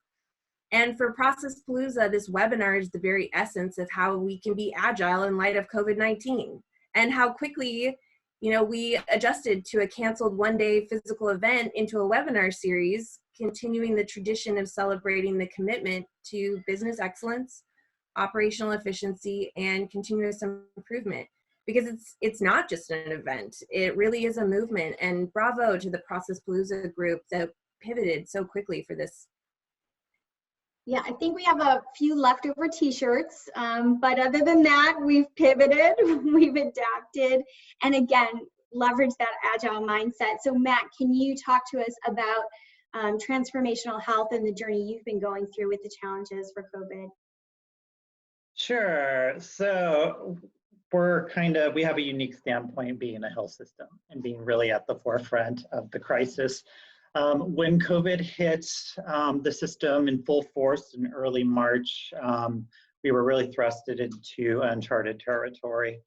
And for Process Palooza, this webinar is the very essence of how we can be agile in light of COVID-19 and how quickly, you know, we adjusted to a canceled one-day physical event into a webinar series, continuing the tradition of celebrating the commitment to business excellence, operational efficiency, and continuous improvement. Because it's not just an event, it really is a movement. And bravo to the Process Palooza group that pivoted so quickly for this. Yeah, I think we have a few leftover t-shirts, but other than that, we've pivoted, we've adapted, and again, leveraged that agile mindset. So Matt, can you talk to us about transformational health and the journey you've been going through with the challenges for COVID? Sure. So we have a unique standpoint being a health system and being really at the forefront of the crisis. When COVID hit the system in full force in early March, we were really thrusted into uncharted territory.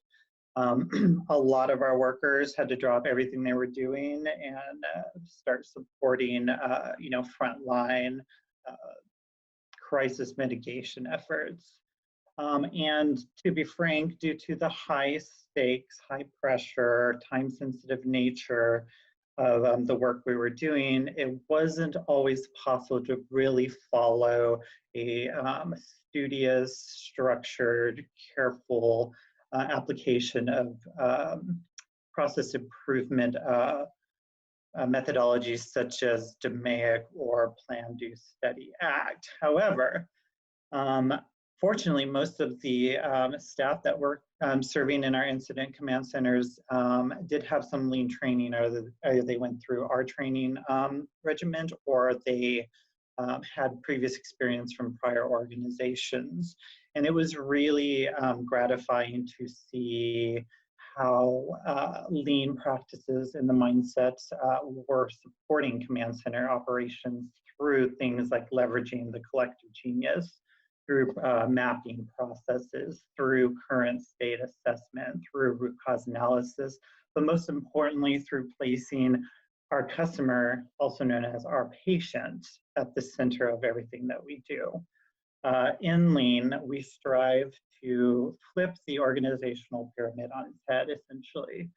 A lot of our workers had to drop everything they were doing and start supporting, frontline crisis mitigation efforts. And to be frank, due to the high stakes, high pressure, time-sensitive nature of the work we were doing, it wasn't always possible to really follow a studious, structured, careful application of process improvement methodologies such as DMAIC or Plan, Do, Study, Act. However, fortunately, most of the staff that were serving in our incident command centers did have some lean training, either they went through our training regimen or they had previous experience from prior organizations. And it was really gratifying to see how lean practices and the mindsets were supporting command center operations through things like leveraging the collective genius, through mapping processes, through current state assessment, through root cause analysis, but most importantly, through placing our customer, also known as our patient, at the center of everything that we do. In Lean, we strive to flip the organizational pyramid on its head, essentially,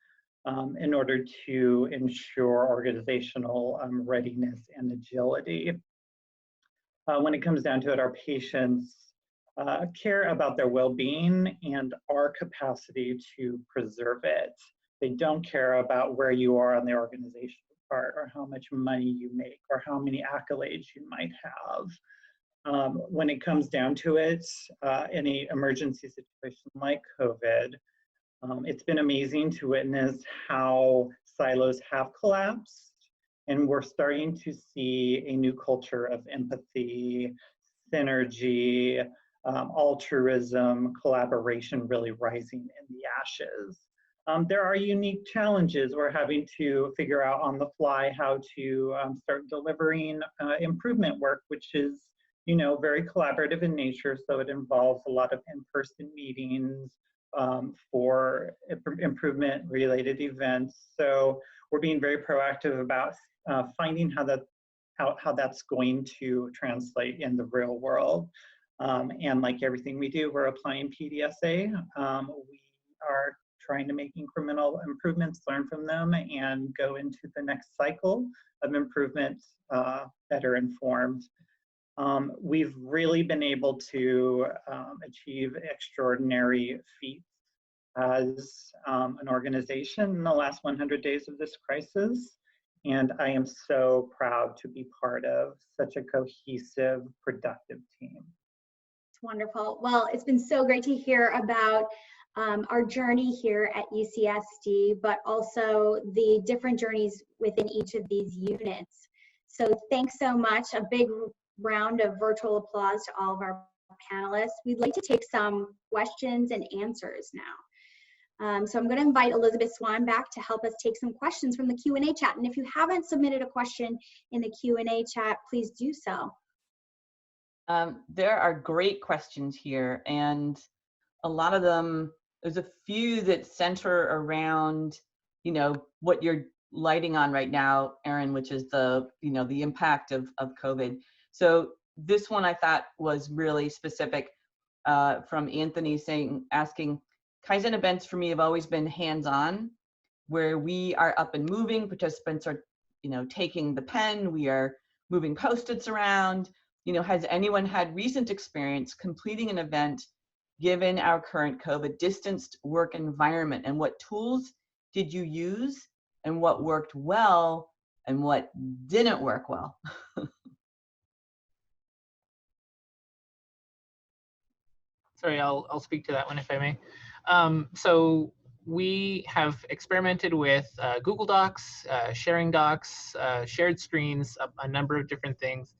in order to ensure organizational readiness and agility. When it comes down to it, our patients care about their well-being and our capacity to preserve it. They don't care about where you are on the organizational chart or how much money you make or how many accolades you might have. When it comes down to it, any emergency situation like COVID, it's been amazing to witness how silos have collapsed, and we're starting to see a new culture of empathy, synergy, altruism, collaboration really rising in the ashes. There are unique challenges. We're having to figure out on the fly how to start delivering improvement work, which is, you know, very collaborative in nature. So it involves a lot of in-person meetings for improvement related events. So we're being very proactive about finding how that's going to translate in the real world. And like everything we do, we're applying PDSA. We are trying to make incremental improvements, learn from them, and go into the next cycle of improvements better informed. We've really been able to achieve extraordinary feats as an organization in the last 100 days of this crisis. And I am so proud to be part of such a cohesive, productive team. It's wonderful. Well, it's been so great to hear about our journey here at UCSD, but also the different journeys within each of these units. So thanks so much. A big round of virtual applause to all of our panelists. We'd like to take some questions and answers now. So I'm going to invite Elizabeth Swan back to help us take some questions from the Q&A chat. And if you haven't submitted a question in the Q&A chat, please do so. There are great questions here, and a lot of them, there's a few that center around, you know, what you're lighting on right now, Erin, which is the, you know, the impact of COVID. So this one I thought was really specific from Anthony asking, Kaizen events for me have always been hands-on, where we are up and moving, participants are, you know, taking the pen, we are moving Post-its around. You know, has anyone had recent experience completing an event given our current COVID distanced work environment? And what tools did you use, and what worked well and what didn't work well? Sorry, I'll speak to that one if I may. So we have experimented with Google Docs, sharing docs, shared screens, a number of different things.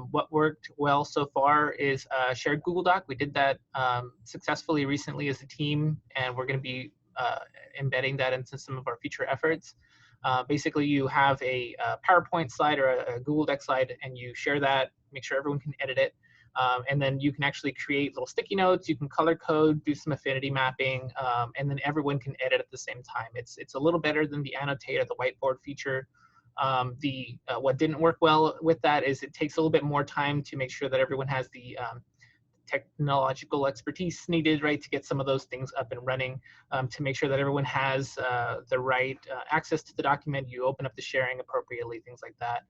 What worked well so far is shared Google Doc. We did that successfully recently as a team, and we're going to be embedding that into some of our future efforts. Basically, you have a PowerPoint slide or a Google Doc slide, and you share that, make sure everyone can edit it. And then you can actually create little sticky notes, you can color code, do some affinity mapping, and then everyone can edit at the same time. It's a little better than the annotate or the whiteboard feature. What didn't work well with that is it takes a little bit more time to make sure that everyone has the technological expertise needed, right, to get some of those things up and running, to make sure that everyone has the right access to the document, you open up the sharing appropriately, things like that.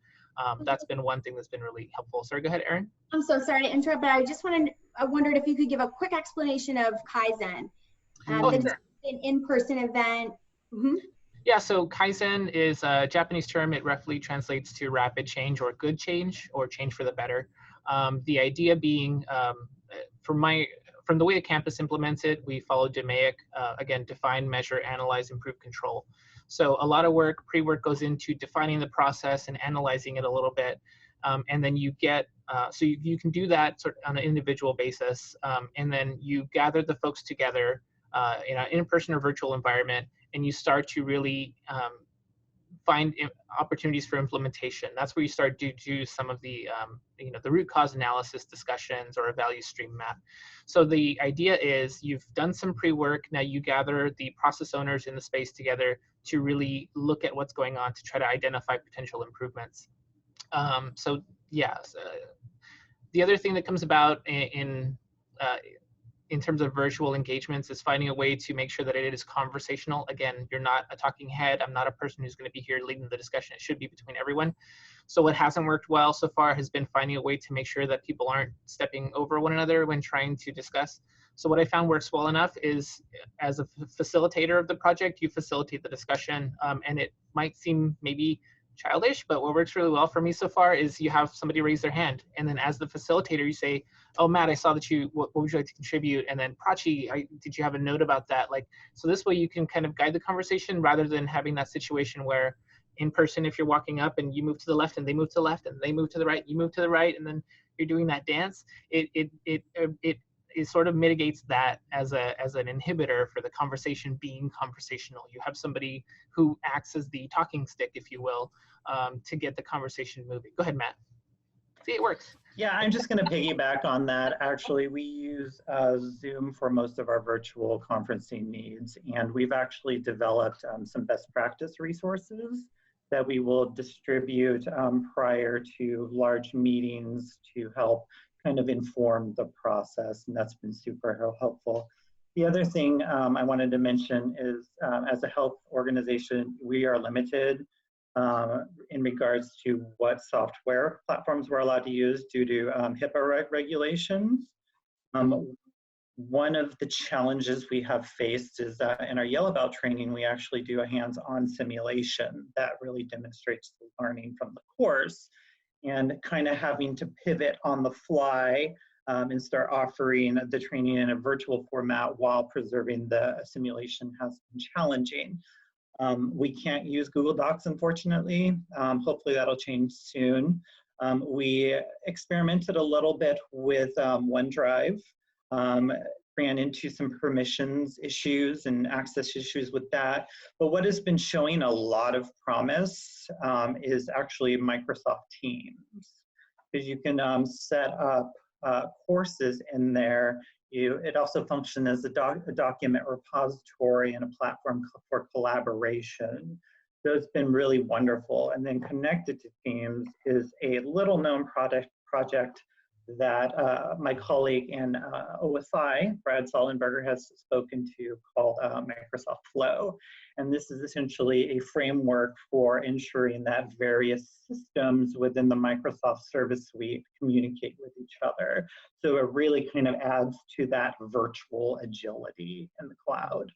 That's been one thing that's been really helpful. Sorry, go ahead, Erin. I'm so sorry to interrupt, but I wondered if you could give a quick explanation of Kaizen. It's an in-person event. Mm-hmm. Yeah, so Kaizen is a Japanese term. It roughly translates to rapid change or good change or change for the better. The idea being, from the way a campus implements it, we follow DMAIC, again, define, measure, analyze, improve, control. So a lot of work, pre-work goes into defining the process and analyzing it a little bit. And then you get, so you can do that sort of on an individual basis. And then you gather the folks together in an in-person or virtual environment, and you start to really find opportunities for implementation. That's where you start to do some of the, the root cause analysis discussions or a value stream map. So the idea is you've done some pre-work, now you gather the process owners in the space together to really look at what's going on to try to identify potential improvements. So yeah, the other thing that comes about in terms of virtual engagements is finding a way to make sure that it is conversational. Again, you're not a talking head. I'm not a person who's going to be here leading the discussion. It should be between everyone. So what hasn't worked well so far has been finding a way to make sure that people aren't stepping over one another when trying to discuss. So what I found works well enough is, as a facilitator of the project, you facilitate the discussion, and it might seem maybe childish, but what works really well for me so far is you have somebody raise their hand, and then as the facilitator you say, oh Matt, I saw that what would you like to contribute, and then Prachi, did you have a note about that? Like, so this way you can kind of guide the conversation rather than having that situation where in person, if you're walking up and you move to the left and they move to the left and they move to the right, you move to the right, and then you're doing that dance, it sort of mitigates that as an inhibitor for the conversation being conversational. You have somebody who acts as the talking stick, if you will, to get the conversation moving. Go ahead, Matt. See, it works. Yeah, I'm just going to piggyback on that. Actually, we use Zoom for most of our virtual conferencing needs, and we've actually developed some best practice resources that we will distribute prior to large meetings to help kind of inform the process, and that's been super helpful. The other thing I wanted to mention is, as a health organization, we are limited in regards to what software platforms we're allowed to use due to HIPAA regulations. One of the challenges we have faced is that in our Yellow Belt training, we actually do a hands-on simulation that really demonstrates the learning from the course, and kind of having to pivot on the fly and start offering the training in a virtual format while preserving the simulation has been challenging. We can't use Google Docs, unfortunately. Hopefully that'll change soon. We experimented a little bit with OneDrive, ran into some permissions issues and access issues with that. But what has been showing a lot of promise is actually Microsoft Teams, because you can set up courses in there. It also functions as a document repository and a platform for collaboration. So it's been really wonderful. And then connected to Teams is a little known project that my colleague in OSI, Brad Sollenberger, has spoken to, called Microsoft Flow. And this is essentially a framework for ensuring that various systems within the Microsoft Service Suite communicate with each other. So it really kind of adds to that virtual agility in the cloud.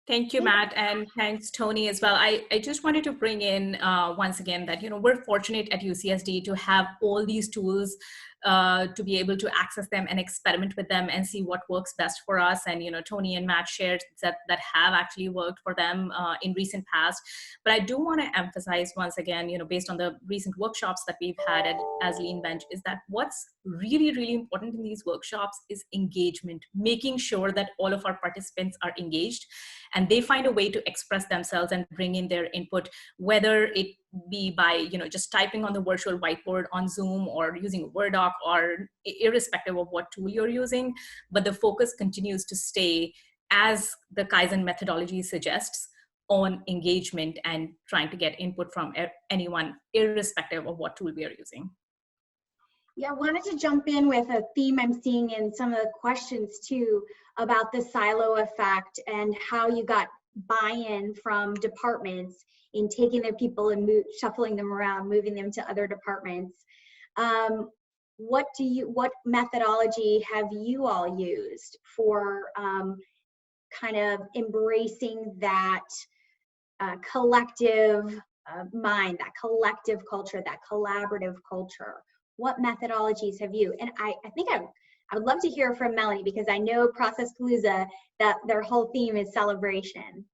Thank you, Matt, and thanks, Tony, as well. I just wanted to bring in once again that, we're fortunate at UCSD to have all these tools to be able to access them and experiment with them and see what works best for us. And, Tony and Matt shared that have actually worked for them in recent past. But I do want to emphasize once again, based on the recent workshops that we've had as Leanbench, is that what's really, really important in these workshops is engagement, making sure that all of our participants are engaged and they find a way to express themselves and bring in their input, whether it be by just typing on the virtual whiteboard on Zoom or using a Word doc, or irrespective of what tool you're using. But the focus continues to stay, as the Kaizen methodology suggests, on engagement and trying to get input from anyone, irrespective of what tool we are using. Yeah, I wanted to jump in with a theme I'm seeing in some of the questions too, about the silo effect and how you got buy-in from departments in taking their people and shuffling them around, moving them to other departments. What methodology have you all used for kind of embracing that collective mind, that collective culture, that collaborative culture? What methodologies have you? And I think I would love to hear from Melanie, because I know Process Palooza, that their whole theme is celebration.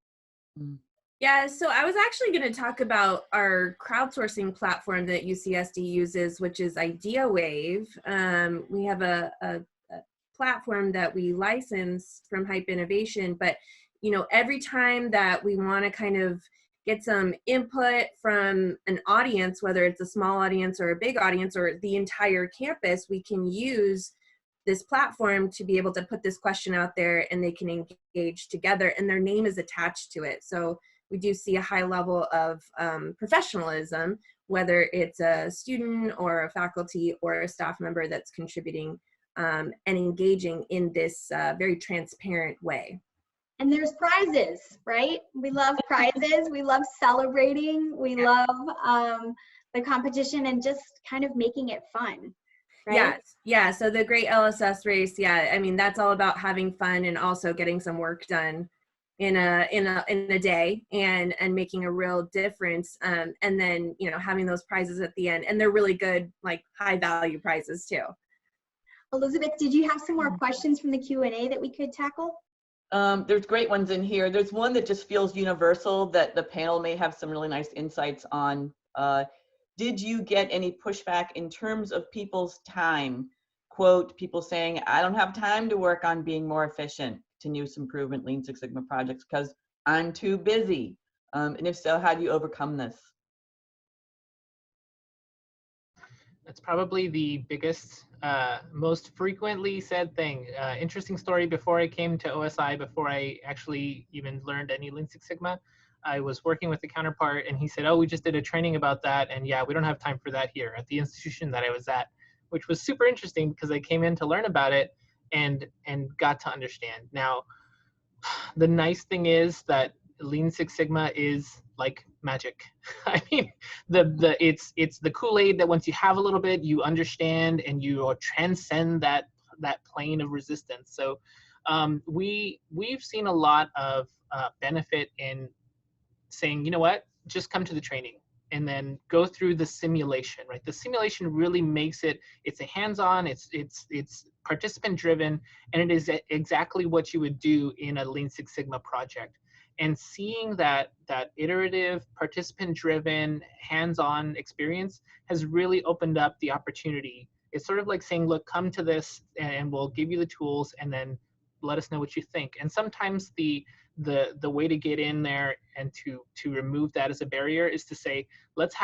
Yeah, so I was actually going to talk about our crowdsourcing platform that UCSD uses, which is IdeaWave. We have a platform that we license from Hype Innovation, but every time that we want to kind of get some input from an audience, whether it's a small audience or a big audience or the entire campus, we can use this platform to be able to put this question out there, and they can engage together, and their name is attached to it. So we do see a high level of professionalism, whether it's a student or a faculty or a staff member that's contributing and engaging in this very transparent way. And there's prizes, right? We love prizes. We love celebrating. We love the competition and just kind of making it fun. Right? Yes. Yeah. So the Great LSS Race. Yeah. I mean, that's all about having fun and also getting some work done in a day and making a real difference. And then, having those prizes at the end, and they're really good, like high value prizes too. Elizabeth, did you have some more questions from the Q&A that we could tackle? There's great ones in here. There's one that just feels universal that the panel may have some really nice insights on. Did you get any pushback in terms of people's time? Quote, people saying, I don't have time to work on being more efficient, continuous improvement, Lean Six Sigma projects because I'm too busy. And if so, how do you overcome this? That's probably the biggest, most frequently said thing. Interesting story, before I came to OSI, before I actually even learned any Lean Six Sigma, I was working with a counterpart and he said, oh, we just did a training about that. And yeah, we don't have time for that here at the institution that I was at, which was super interesting because I came in to learn about it and got to understand. Now, the nice thing is that Lean Six Sigma is like magic. I mean, it's the Kool-Aid that once you have a little bit, you understand and you transcend that plane of resistance. So we've seen a lot of benefit in saying, you know what, just come to the training and then go through the simulation, right? The simulation really makes it's a hands-on, it's participant driven, and it is exactly what you would do in a Lean Six Sigma project. And seeing that iterative, participant-driven, hands-on experience has really opened up the opportunity. It's sort of like saying, look, come to this and we'll give you the tools and then let us know what you think. And sometimes the way to get in there and to remove that as a barrier is to say, let's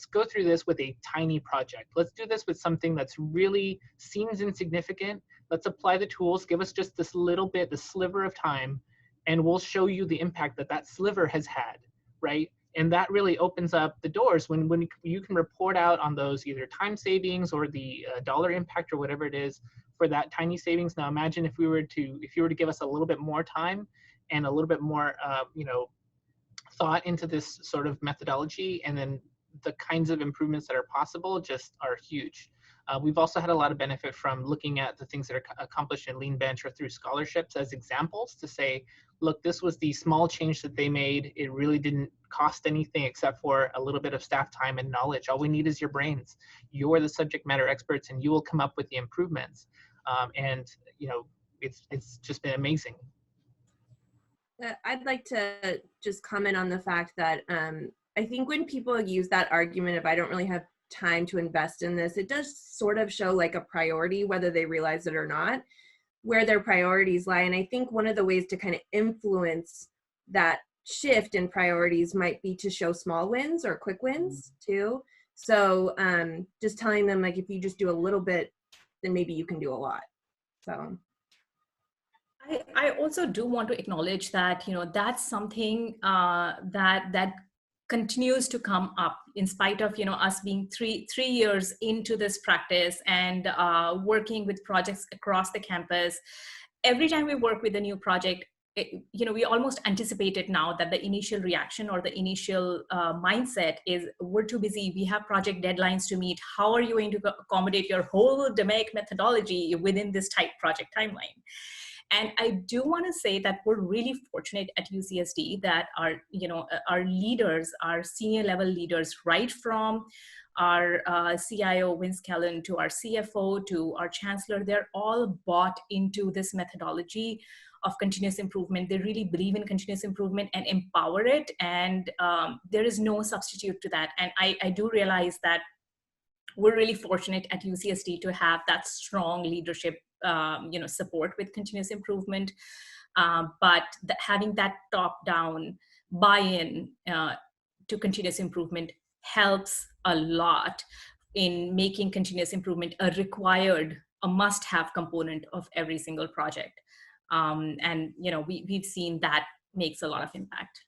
go through this with a tiny project. Let's do this with something that's really seems insignificant. Let's apply the tools, give us just this little bit, the sliver of time, and we'll show you the impact that sliver has had, right? And that really opens up the doors when you can report out on those either time savings or the dollar impact or whatever it is for that tiny savings. Now imagine if you were to give us a little bit more time and a little bit more thought into this sort of methodology, and then the kinds of improvements that are possible just are huge. We've also had a lot of benefit from looking at the things that are accomplished in Leanbench or through scholarships as examples to say, look, this was the small change that they made. It really didn't cost anything except for a little bit of staff time and knowledge. All we need is your brains. You're the subject matter experts and you will come up with the improvements. And it's just been amazing. I'd like to just comment on the fact that I think when people use that argument of I don't really have time to invest in this, it does sort of show like a priority, whether they realize it or not, where their priorities lie. And I think one of the ways to kind of influence that shift in priorities might be to show small wins or quick wins too. So just telling them, like, if you just do a little bit, then maybe you can do a lot. So I also do want to acknowledge that, that's something that continues to come up in spite of, us being three years into this practice and working with projects across the campus. Every time we work with a new project, we almost anticipated now that the initial reaction or the initial mindset is, we're too busy, we have project deadlines to meet, how are you going to accommodate your whole DMAIC methodology within this tight project timeline? And I do want to say that we're really fortunate at UCSD that our leaders, our senior level leaders, right from our CIO, Vince Kellen, to our CFO, to our chancellor, they're all bought into this methodology of continuous improvement. They really believe in continuous improvement and empower it. And there is no substitute to that. And I do realize that we're really fortunate at UCSD to have that strong leadership support with continuous improvement. But having that top-down buy-in to continuous improvement helps a lot in making continuous improvement a must-have component of every single project. And we've seen that makes a lot of impact.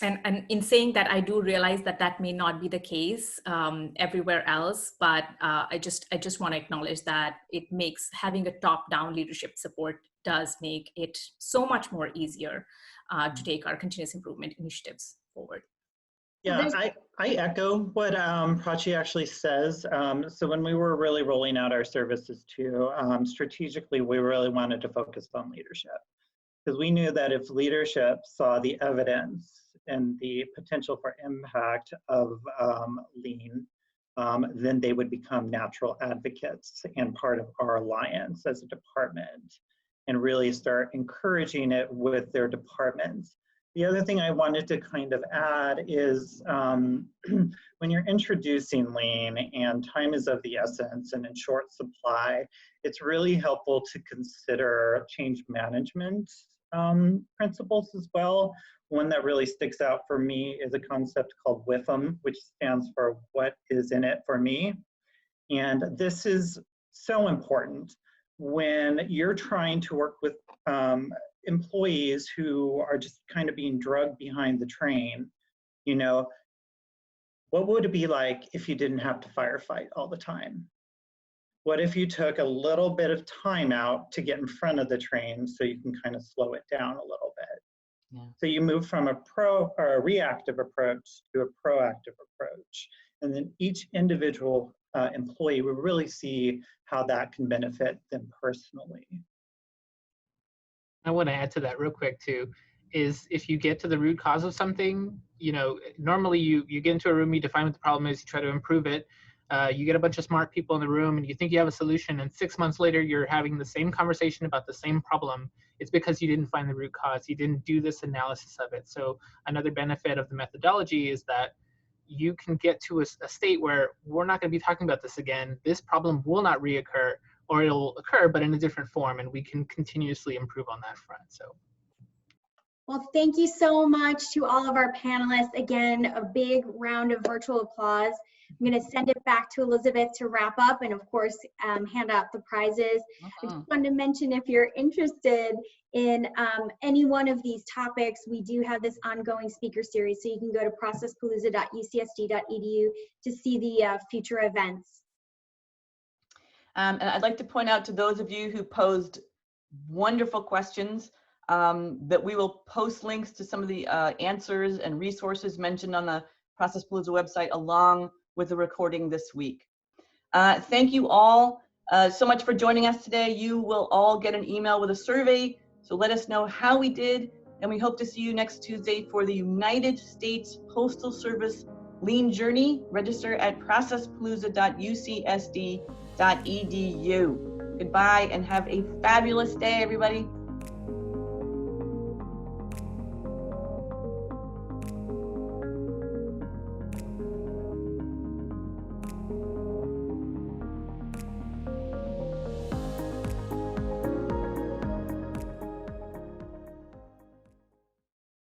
And in saying that, I do realize that that may not be the case everywhere else, but I just want to acknowledge that it makes having a top-down leadership support does make it so much more easier to take our continuous improvement initiatives forward. Yeah, I echo what Prachi actually says. So when we were really rolling out our services too, strategically, we really wanted to focus on leadership, because we knew that if leadership saw the evidence and the potential for impact of lean, then they would become natural advocates and part of our alliance as a department and really start encouraging it with their departments. The other thing I wanted to kind of add is when you're introducing lean and time is of the essence and in short supply, it's really helpful to consider change management principles as well. One that really sticks out for me is a concept called WIFM, which stands for what is in it for me. And this is so important when you're trying to work with employees who are just kind of being drugged behind the train. What would it be like if you didn't have to firefight all the time? What if you took a little bit of time out to get in front of the train so you can kind of slow it down a little bit? Yeah. So you move from a reactive approach to a proactive approach. And then each individual employee will really see how that can benefit them personally. I want to add to that real quick too, is if you get to the root cause of something, normally you get into a room, you define what the problem is, you try to improve it. You get a bunch of smart people in the room and you think you have a solution, and 6 months later you're having the same conversation about the same problem. It's because you didn't find the root cause. You didn't do this analysis of it. So another benefit of the methodology is that you can get to a state where we're not going to be talking about this again. This problem will not reoccur, or it'll occur, but in a different form, and we can continuously improve on that front. So. Well, thank you so much to all of our panelists. Again, a big round of virtual applause. I'm going to send it back to Elizabeth to wrap up and, of course, hand out the prizes. I just wanted to mention, if you're interested in any one of these topics, we do have this ongoing speaker series, so you can go to processpalooza.ucsd.edu to see the future events. And I'd like to point out to those of you who posed wonderful questions that we will post links to some of the answers and resources mentioned on the Process Palooza website along with the recording this week. Thank you all so much for joining us today. You will all get an email with a survey, so let us know how we did, and we hope to see you next Tuesday for the United States Postal Service Lean Journey. Register at processpalooza.ucsd.edu. Goodbye and have a fabulous day, everybody.